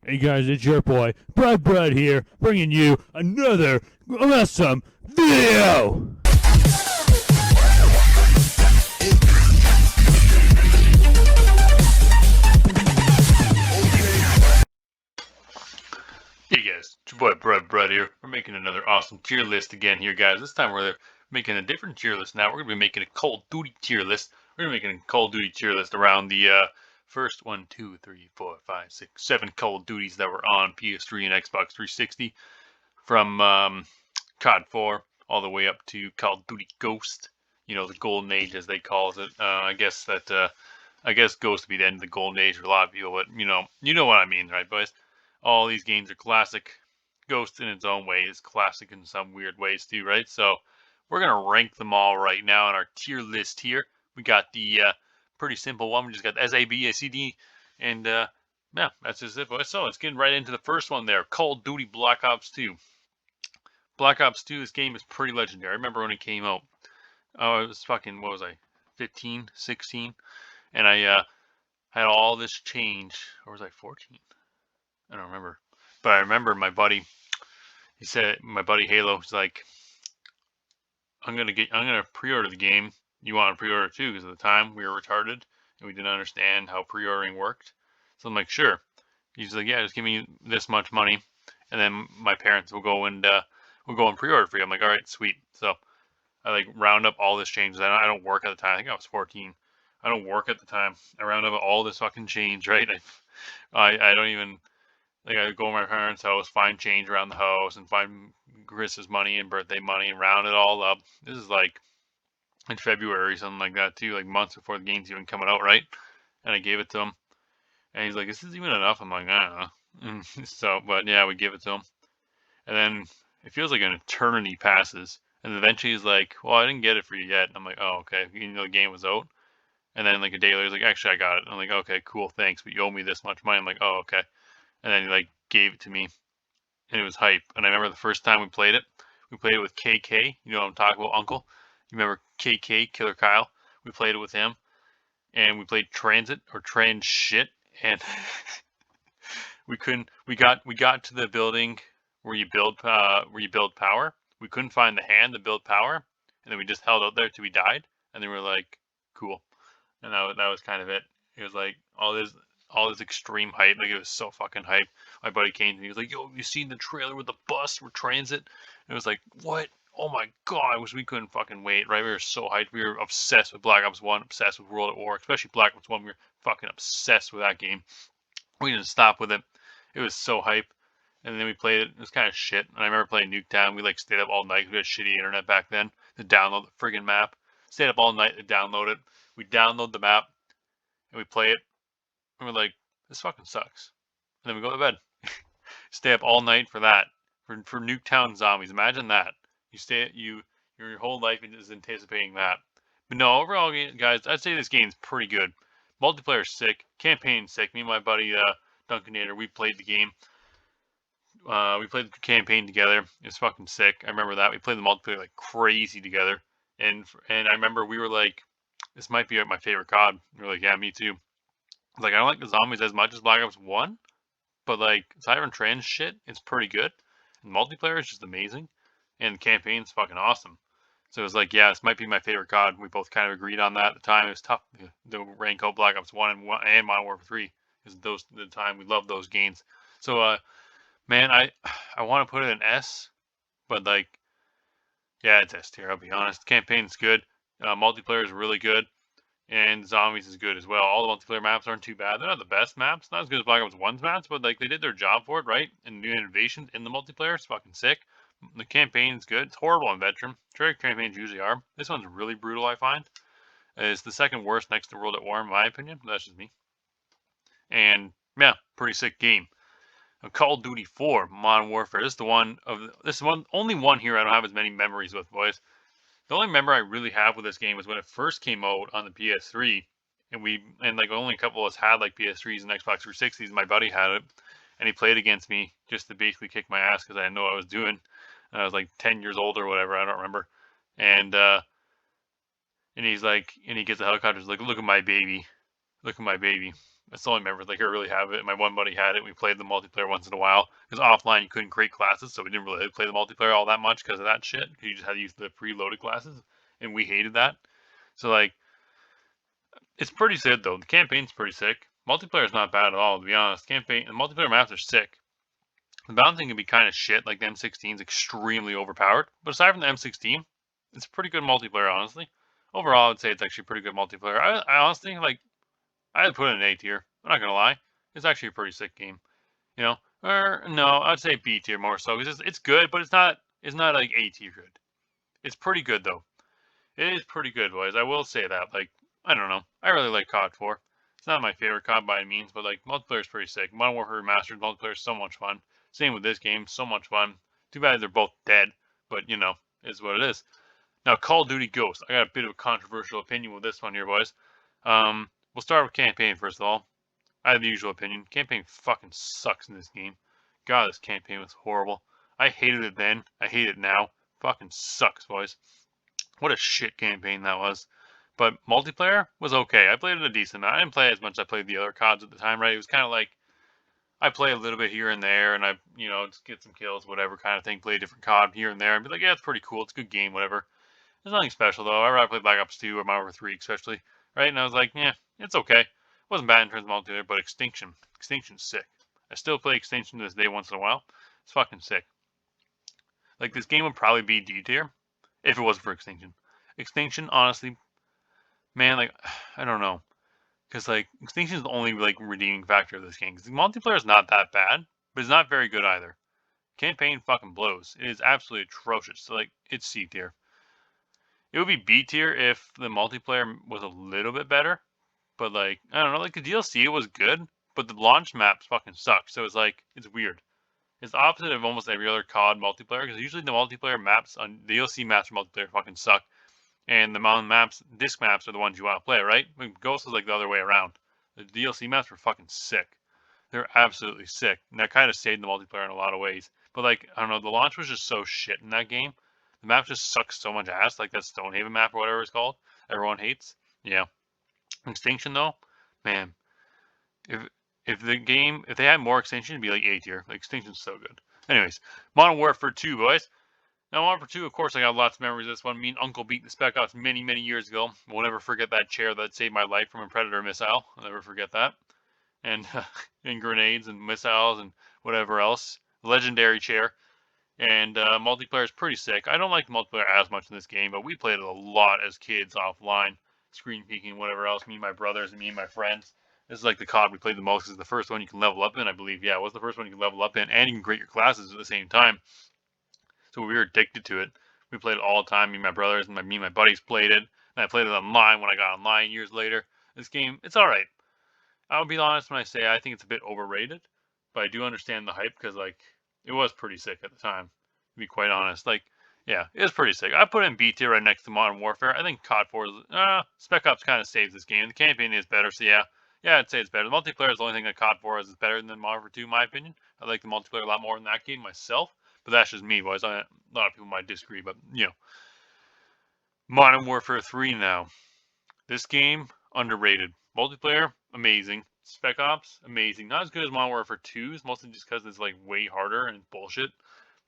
Hey guys, it's your boy, Brad here, bringing you another awesome video! Hey guys, it's your boy Brad here. We're making another awesome tier list again here, guys. This time we're making a different tier list now. We're going to be making a Call of Duty tier list. We're going to be making a Call of Duty tier list around the first 1, 2, 3, 4, 5, 6, 7 Call of Duties that were on PS3 and Xbox 360. From COD 4 all the way up to Call of Duty Ghost. You know, the golden age as they call it. I guess Ghost would be the end of the golden age for a lot of people, but you know what I mean, right, boys? All these games are classic. Ghost in its own way is classic in some weird ways too, right? So we're gonna rank them all right now on our tier list here. We got the pretty simple one. We just got the SAB, ACD, and yeah, that's just it, boys. So let's get right into the first one there. Call of Duty Black Ops 2. Black Ops 2, this game is pretty legendary. I remember when it came out. Oh, it was fucking, what was I, 15, 16? And I had all this change. Or was I 14? I don't remember. But I remember my buddy, my buddy Halo was like, I'm gonna pre-order the game. You want to pre-order too? Because at the time we were retarded and we didn't understand how pre-ordering worked. So I'm like, sure. He's like, yeah, just give me this much money, and then my parents will go and pre-order for you. I'm like, all right, sweet. So I like round up all this change. I don't work at the time. I think I was 14. I don't work at the time. I round up all this fucking change, right? I don't even like I go to my parents' house, find change around the house, and find Chris's money and birthday money, and round it all up. This is like in February, something like that too, like months before the game's even coming out, right? And I gave it to him, and he's like, "Is this even enough?" I'm like, "I don't know." So, but yeah, we give it to him, and then it feels like an eternity passes. And eventually he's like, "Well, I didn't get it for you yet." And I'm like, "Oh, okay." You know, the game was out. And then like a day later, he's like, "Actually, I got it." I'm like, "Okay, cool, thanks, but you owe me this much money." I'm like, "Oh, okay." And then he like gave it to me, and it was hype. And I remember the first time we played it with KK. You know what I'm talking about, Uncle? You remember KK, Killer Kyle? We played it with him, and we played Transit or Trans shit, and we couldn't. We got to the building where you build power. We couldn't find the hand to build power, and then we just held out there till we died. And then we were like, cool. And that was kind of it. It was like all this extreme hype. Like it was so fucking hype. My buddy came to me. He was like, "Yo, have you seen the trailer with the bus with transit?" And it was like, "What? Oh my god!" I wish we couldn't fucking wait. Right? We were so hyped. We were obsessed with Black Ops 1, obsessed with World at War, especially Black Ops 1. We were fucking obsessed with that game. We didn't stop with it. It was so hype. And then we played it. It was kind of shit. And I remember playing Nuketown. We like stayed up all night. We had shitty internet back then to download the friggin' map. Stayed up all night to download it. We download the map and we play it. And we're like, this fucking sucks. And then we go to bed. Stay up all night for that. For Nuketown Zombies. Imagine that. Your whole life is anticipating that. But no, overall, guys, I'd say this game's pretty good. Multiplayer's sick. Campaign's sick. Me and my buddy Dunkanator, we played the game. We played the campaign together. It was fucking sick. I remember that. We played the multiplayer like crazy together. And I remember we were like, this might be my favorite COD. We were like, yeah, me too. Like I don't like the zombies as much as Black Ops 1, but like Siren Trans shit, it's pretty good. And multiplayer is just amazing. And the campaign's fucking awesome. So it was like, yeah, this might be my favorite COD. We both kind of agreed on that at the time. It was tough to rank out Black Ops 1 and Modern Warfare 3. Because the time we loved those games. So man, I want to put it in S, but like, yeah, it's S tier. I'll be honest. Campaign's good. Multiplayer is really good, and zombies is good as well. All the multiplayer maps aren't too bad. They're not the best maps, not as good as Black Ops 1's maps, but like they did their job for it, right? And new innovations in the multiplayer. It's fucking sick. The campaign's good. It's horrible on Veteran. Trailer campaigns usually are. This one's really brutal, I find. It's the second worst next to World at War, in my opinion. That's just me. And yeah, pretty sick game. Call of Duty 4 Modern Warfare. This is one only one here I don't have as many memories with, boys. The only memory I really have with this game was when it first came out on the PS3, and like only a couple of us had like PS3s and Xbox 360s. And my buddy had it, and he played against me just to basically kick my ass because I didn't know what I was doing. And I was like 10 years old or whatever. I don't remember. And and he's like, and he gets a helicopter. He's like, look at my baby, look at my baby. That's the only members like I really have it. My one buddy had it. We played the multiplayer once in a while because offline you couldn't create classes, so we didn't really play the multiplayer all that much because of that shit. You just had to use the preloaded classes, and we hated that. So like, it's pretty sick though. The campaign's pretty sick. Multiplayer is not bad at all, to be honest. Campaign and multiplayer maps are sick. The balancing can be kind of shit. Like the M16 is extremely overpowered, but aside from the M16, it's pretty good multiplayer. Honestly, overall, I'd say it's actually pretty good multiplayer. I honestly like. I'd put it in A tier. I'm not gonna lie. It's actually a pretty sick game. You know, or no, I'd say B tier more so because it's good, but it's not like A tier good. It's pretty good though. It is pretty good, boys. I will say that. Like, I don't know. I really like COD 4. It's not my favorite COD by any means, but like multiplayer is pretty sick. Modern Warfare Remastered multiplayer is so much fun. Same with this game, so much fun. Too bad they're both dead, but you know, is what it is. Now, Call of Duty Ghosts. I got a bit of a controversial opinion with this one here, boys. We'll start with campaign first of all. I have the usual opinion. Campaign fucking sucks in this game. God, this campaign was horrible. I hated it then. I hate it now. Fucking sucks, boys. What a shit campaign that was. But multiplayer was okay. I played it a decent amount. I didn't play as much as I played the other CODs at the time, right? It was kind of like I play a little bit here and there, and I, you know, just get some kills, whatever kind of thing. Play a different COD here and there, and be like, yeah, it's pretty cool. It's a good game, whatever. There's nothing special though. I rather play Black Ops 2 or Modern Warfare 3, especially, right? And I was like, yeah, it's okay. It wasn't bad in terms of multiplayer, but Extinction's sick. I still play Extinction to this day once in a while. It's fucking sick. Like this game would probably be D tier if it wasn't for Extinction. Extinction, honestly, man, like I don't know, because like Extinction is the only like redeeming factor of this game. Because the multiplayer is not that bad, but it's not very good either. Campaign fucking blows. It is absolutely atrocious. So like it's C tier. It would be B tier if the multiplayer was a little bit better. But like I don't know, like the DLC was good, but the launch maps fucking suck. So it's like it's weird. It's the opposite of almost every other COD multiplayer because usually the multiplayer maps on the DLC maps for multiplayer fucking suck, and the mountain maps, disc maps are the ones you want to play, right? I mean, Ghost is like the other way around. The DLC maps were fucking sick. They're absolutely sick, and that kind of saved the multiplayer in a lot of ways. But like I don't know, the launch was just so shit in that game. The map just sucks so much ass, like that Stonehaven map or whatever it's called. Everyone hates. Yeah. Extinction though, man, if if they had more Extinction, it'd be like A tier. Like Extinction's so good. Anyways, Modern Warfare 2, boys. Now Modern Warfare 2, of course, I got lots of memories of this one. Me and Uncle beat the Spec Ops many, many years ago. We'll never forget that chair that saved my life from a Predator missile. I'll never forget that. And and grenades and missiles and whatever else. Legendary chair. And multiplayer is pretty sick. I don't like multiplayer as much in this game, but we played it a lot as kids offline, screen peeking, whatever else. Me and my brothers and me and my friends. This is like the COD we played the most. This is the first one you can level up in, I believe. Yeah, it was the first one you can level up in, and you can grade your classes at the same time. So we were addicted to it. We played it all the time. Me and my brothers and me and my buddies played it. And I played it online when I got online years later. This game, it's all right. I'll be honest when I say I think it's a bit overrated, but I do understand the hype because like it was pretty sick at the time. To be quite honest, like yeah, it was pretty sick. I put it in B tier right next to Modern Warfare. I think COD 4 is Spec Ops kind of saves this game. The campaign is better, so yeah, I'd say it's better. The multiplayer is the only thing that COD 4 is better than Modern Warfare 2, in my opinion. I like the multiplayer a lot more in that game myself, but that's just me, boys. A lot of people might disagree, but you know, Modern Warfare 3 now. This game, underrated. Multiplayer, amazing. Spec Ops, amazing. Not as good as Modern Warfare 2's, mostly just because it's like way harder and bullshit.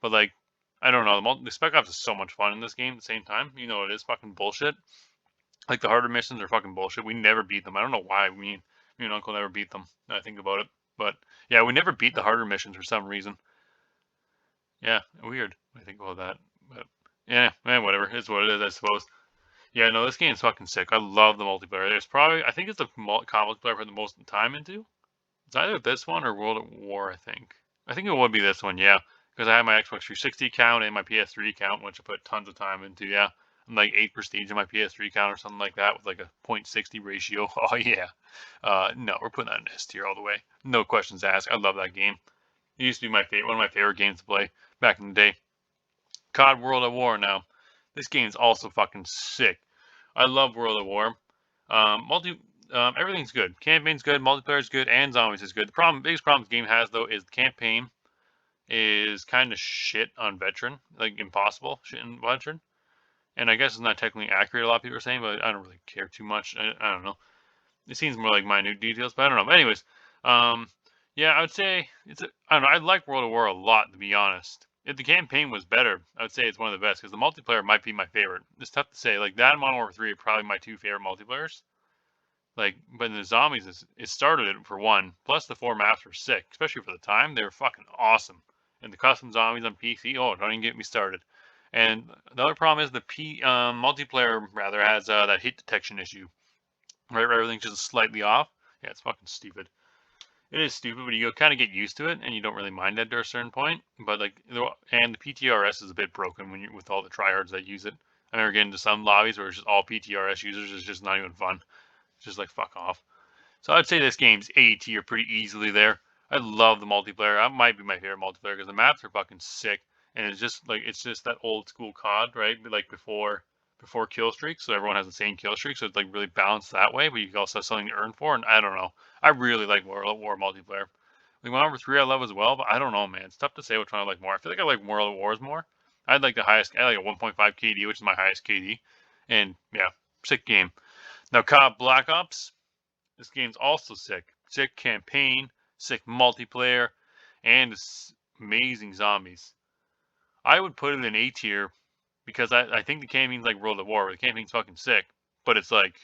But like, I don't know. The Spec Ops is so much fun in this game at the same time. You know, it is fucking bullshit. Like the harder missions are fucking bullshit. We never beat them. I don't know why. Me and Uncle never beat them. Now I think about it. But yeah, we never beat the harder missions for some reason. Yeah, weird. I think about that. But yeah, man, whatever. It's what it is, I suppose. Yeah, no, this game's fucking sick. I love the multiplayer. There's probably, I think it's the multiplayer I put the most time into. It's either this one or World at War, I think. I think it would be this one, yeah. Because I have my Xbox 360 account and my PS3 account, which I put tons of time into, yeah. I'm like 8 prestige in my PS3 account or something like that with like a 0.60 ratio. Oh, yeah. No, we're putting that in S tier all the way. No questions asked. I love that game. It used to be my favorite, one of my favorite games to play back in the day. COD World at War now. This game's also fucking sick. I love World at War. Everything's good. Campaign's good, multiplayer's good, and zombies is good. Biggest problem the game has though is the campaign is kind of shit on veteran, like impossible shit on veteran. And I guess it's not technically accurate. A lot of people are saying, but I don't really care too much. I don't know. It seems more like minute details, but I don't know. But anyways, yeah, I would say I don't know. I like World of War a lot, to be honest. If the campaign was better, I would say it's one of the best because the multiplayer might be my favorite. It's tough to say. Like that and Modern Warfare 3 are probably my two favorite multiplayers. Like, but in the zombies, it started it for one. Plus, the 4 maps were sick, especially for the time. They were fucking awesome. And the custom zombies on PC, oh, don't even get me started. And the other problem is the multiplayer rather has that hit detection issue. Right, where everything's just slightly off. Yeah, it's fucking stupid. It is stupid, but you kind of get used to it, and you don't really mind it to a certain point. But like, and the PTRS is a bit broken when you with all the tryhards that use it. I remember getting into some lobbies where it's just all PTRS users. It's just not even fun. It's just like fuck off. So I'd say this game's A tier pretty easily there. I love the multiplayer. That might be my favorite multiplayer because the maps are fucking sick, and it's just that old school COD, right? Like before kill streaks, so everyone has the same kill streak, so it's like really balanced that way. But you also have something to earn for, and I don't know. I really like World of War multiplayer. Like Modern Warfare 3 I love as well, but I don't know, man. It's tough to say which one I like more. I feel like I like World of Wars more. I'd like the highest. I like a 1.5 KD, which is my highest KD, and yeah, sick game. Now COD Black Ops. This game's also sick. Sick campaign, sick multiplayer, and amazing zombies. I would put it in A tier because I think the campaign's like World of War. The campaign's fucking sick, but it's like,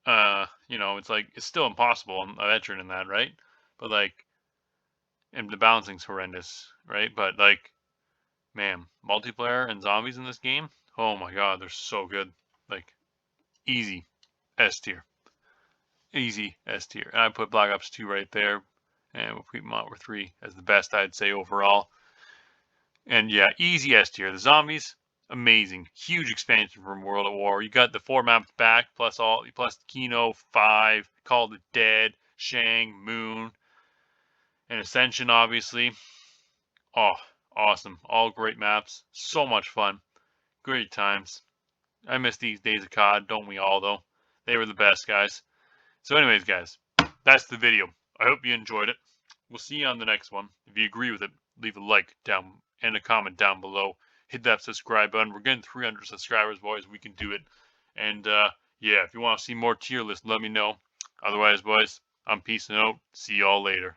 it's like it's still impossible. I'm a veteran in that, right? But like, and the balancing's horrendous, right? But like, man, multiplayer and zombies in this game, oh my god, they're so good. Like, easy S tier. Easy S tier. And I put Black Ops 2 right there. And we'll put Modern Warfare 3 as the best, I'd say, overall. And yeah, easy S tier. The zombies, amazing. Huge expansion from World of War. You got the 4 maps back, plus Kino 5, Call of the Dead, Shang, Moon, and Ascension, obviously. Oh, awesome. All great maps. So much fun. Great times. I miss these days of COD, don't we all, though? They were the best, guys. So anyways, guys, that's the video. I hope you enjoyed it. We'll see you on the next one. If you agree with it, leave a like down and a comment down below. Hit that subscribe button. We're getting 300 subscribers, boys. We can do it. And yeah, if you want to see more tier lists, let me know. Otherwise, boys, I'm peacing out. See y'all later.